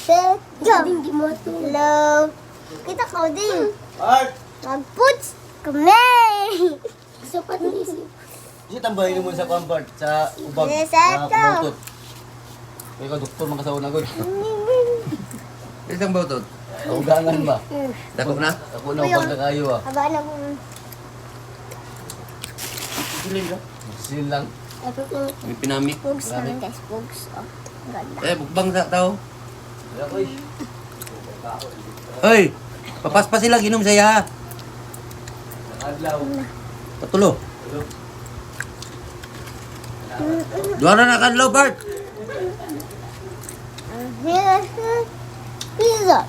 set, go. Hello. Kita ko din. Art! Mag-puts kami. Gusto pa din isip. Di tambahin mo sa comfort sa ubag. Yes, sir. Kumotot. Kaya ka doktor man kasauna ko. Isang bautot. Ugangan ba? Dako na. Ako na ubag na kayo ah. Haba na mo. Silin ka. Sin lang. May pinamik. Pugs naman guys, pugs. Oh, ang ganda. Bukbang sa tao. Kaya ko eh. Hoy! Papaspas sila, ginom saya. Adlaw. Patulo. Duha na nakadlaw, Bart. Pizza.